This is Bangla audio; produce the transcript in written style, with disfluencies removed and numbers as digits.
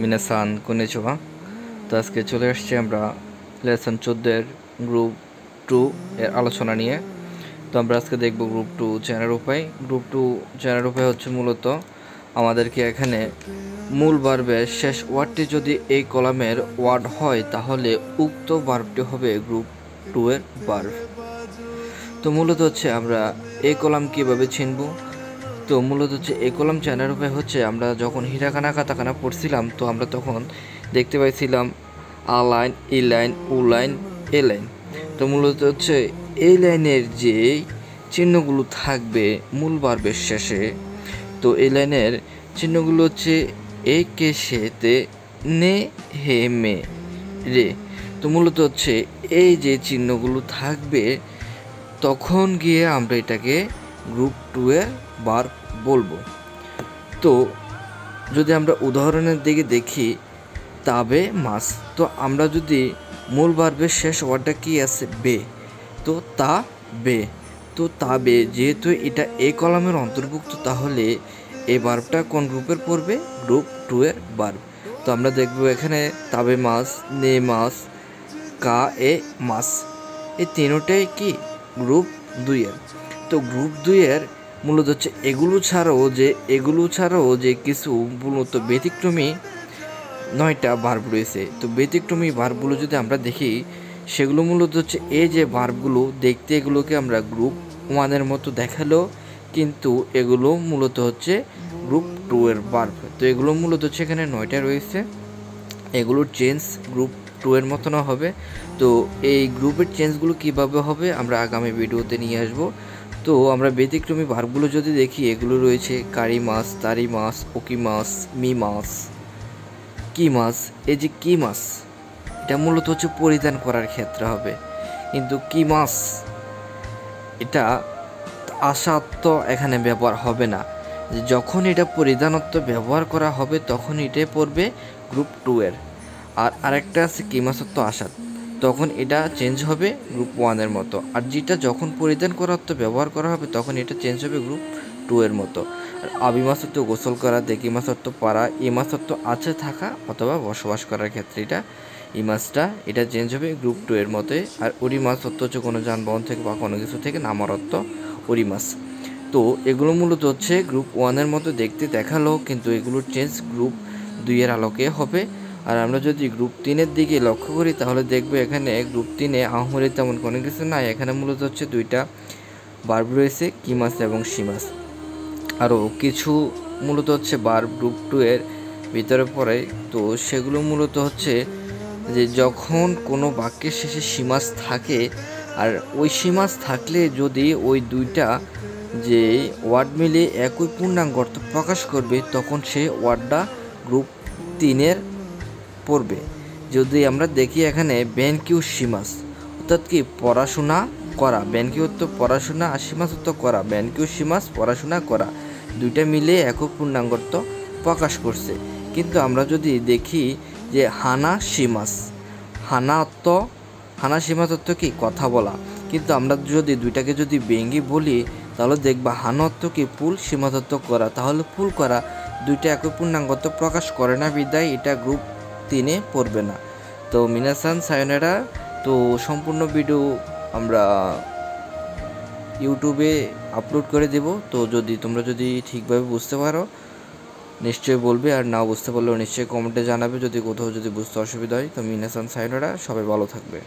মিনাসান কনেচিওয়া। তো আজকে চলে আসছি আমরা লেসন 14 এর গ্রুপ 2 এর আলোচনা নিয়ে। তো আমরা আজকে দেখব গ্রুপ 2 চেনার উপায়। গ্রুপ 2 চেনার উপায় হচ্ছে মূলত আমাদেরকে এখানে মূল ভার্বের শেষ ওয়ার্ডটি যদি এই কলামের ওয়ার্ড হয় তাহলে উক্ত ভার্বটি হবে গ্রুপ 2 এর ভার্ব। তো মূলত হচ্ছে আমরা এই কলাম কিভাবে চিনব। তো মূলত হচ্ছে এই কলাম চেনার উপায় হচ্ছে আমরা যখন হিরাকানা কাতাকানা পড়ছিলাম তো আমরা তখন দেখতে পাইছিলাম আ লাইন, ই লাইন, উ লাইন, এ লাইন। তো মূলত হচ্ছে এই লাইনের যে চিহ্নগুলো থাকবে মূল ভার্বের শেষে, তো এই লাইনের চিহ্নগুলো হচ্ছে এ কে সেতে নে হে মে রে। তো মূলত হচ্ছে এই যে চিহ্নগুলো থাকবে তখন গিয়ে আমরা এটাকে গ্রুপ 2 এর ভার্ব বলবো। তো যদি আমরা উদাহরণের দিকে দেখি তাবে মাস, তো আমরা যদি মূল ভার্বের শেষ ওয়ার্ডটা কি আছে বে, তো তা বে, তো তাবে যেহেতু এটা এই কলামের অন্তর্ভুক্ত তাহলে এই ভার্বটা কোন গ্রুপের পড়বে? গ্রুপ 2 এর ভার্ব। তো আমরা দেখব এখানে তাবে মাস, নে মাস, কা এ মাস, এই তিনটাই কি গ্রুপ 2 এর। তো গ্রুপ 2 এর মূলত হচ্ছে এগুলো ছাড়াও যে কিছু মূলত ব্যতিক্রমী 9টা ভার্ব রয়েছে। তো ব্যতিক্রমী ভার্বগুলো যদি আমরা দেখি সেগুলো মূলত হচ্ছে এই যে ভার্বগুলো দেখতে এগুলোকে আমরা গ্রুপ 1 এর মতো দেখালেও কিন্তু এগুলো মূলত হচ্ছে গ্রুপ 2 এর ভার্ব। তো এগুলো মূলত হচ্ছে এখানে 9টা রয়েছে, এগুলোর চেঞ্জ গ্রুপ 2 এর মতনও হবে। তো এই গ্রুপের চেঞ্জগুলো কিভাবে হবে আমরা আগামী ভিডিওতে নিয়ে আসব। তো আমরা ব্যতিক্রমী ভার্বগুলো যদি দেখি এগুলো রয়েছে কারি মাছ, তারি মাছ, ওকি মাছ, মি মাছ, কি মাছ। এই যে কি মাছ এটা মূলত হচ্ছে পরিধান করার ক্ষেত্রে হবে, কিন্তু কি মাছ এটা আশাত্ব এখানে ব্যবহার হবে না। যখন এটা পরিধানত্ব ব্যবহার করা হবে তখন এটাই পড়বে গ্রুপ 2 এর। আর আরেকটা আছে কি মাসত্ব আসাদ, তখন এটা চেঞ্জ হবে গ্রুপ 1 এর মতো। আর যেটা যখন পরিধান করাত্ব ব্যবহার করা হবে তখন এটা চেঞ্জ হবে গ্রুপ 2 এর মতো। আর আবি মাসত্ব গোসল করা, দেখি মাসত্ব পারা, ই মাসত্ব আছে থাকা অথবা বসবাস করার ক্ষেত্রে এটা এই মাছটা এটা চেঞ্জ হবে গ্রুপ 2 এর মতে। আর উড়ি মাছ অর্থ হচ্ছে কোনো যানবাহন থেকে বা কোনো কিছু থেকে নামার অর্থ উড়ি মাছ। তো এগুলো মূলত হচ্ছে গ্রুপ 1 এর মতো দেখতে দেখালো, কিন্তু এগুলোর চেঞ্জ গ্রুপ 2 এর আলোকে হবে। আর আমরা যদি গ্রুপ 3 এর দিকে লক্ষ্য করি তাহলে দেখব এখানে গ্রুপ 3 এ আহমরি তেমন কোনো কিছু নাই। এখানে মূলত হচ্ছে 2টা ভার্ব রয়েছে, কি মাছ এবং সি মাছ। আরও কিছু মূলত হচ্ছে ভার্ব গ্রুপ 2 এর ভিতরে পড়ে। তো সেগুলো মূলত হচ্ছে যে যখন কোনো বাক্যের শেষে সীমাস থাকে আর ওই সীমাস থাকলে যদি ওই 2টা যে ওয়ার্ড মিলে একই পূর্ণাঙ্গ অর্থ প্রকাশ করবে তখন সেই ওয়ার্ডটা গ্রুপ 3 এর পড়বে। যদি আমরা দেখি এখানে বেনকিউ সীমাস অর্থাৎ কি পড়াশোনা করা, বেনকিউ তো পড়াশোনা আর সীমাস তো করা, বেনকিউ সীমাস পড়াশোনা করা, 2টা মিলে একই পূর্ণাঙ্গ অর্থ প্রকাশ করছে। কিন্তু আমরা যদি দেখি যে হানা সীমাস, হানা সীমাস অর্থ কি কথা বলা, কিন্তু আমরা যদি 2টাকে যদি বেঙ্গি বলি তাহলে দেখবা হানা অর্থ কি ফুল, সীমাস অর্থ করা, তাহলে ফুল করা 2টা একই পূর্ণাঙ্গ অর্থ প্রকাশ করে না বিদায় এটা গ্রুপ 3 এ পড়বে না। তো মিনাসান সায়নেরা, তো সম্পূর্ণ ভিডিও আমরা ইউটিউবে আপলোড করে দেব। তো তোমরা যদি ঠিকভাবে বুঝতে পারো নিশ্চয়ই বলবে, আর না বুঝতে পারলেও নিশ্চয়ই কমেন্টে জানাবে যদি কোথাও যদি বুঝতে অসুবিধা হয়। তো মিনাসান সায়নেরা, সবাই ভালো থাকবে।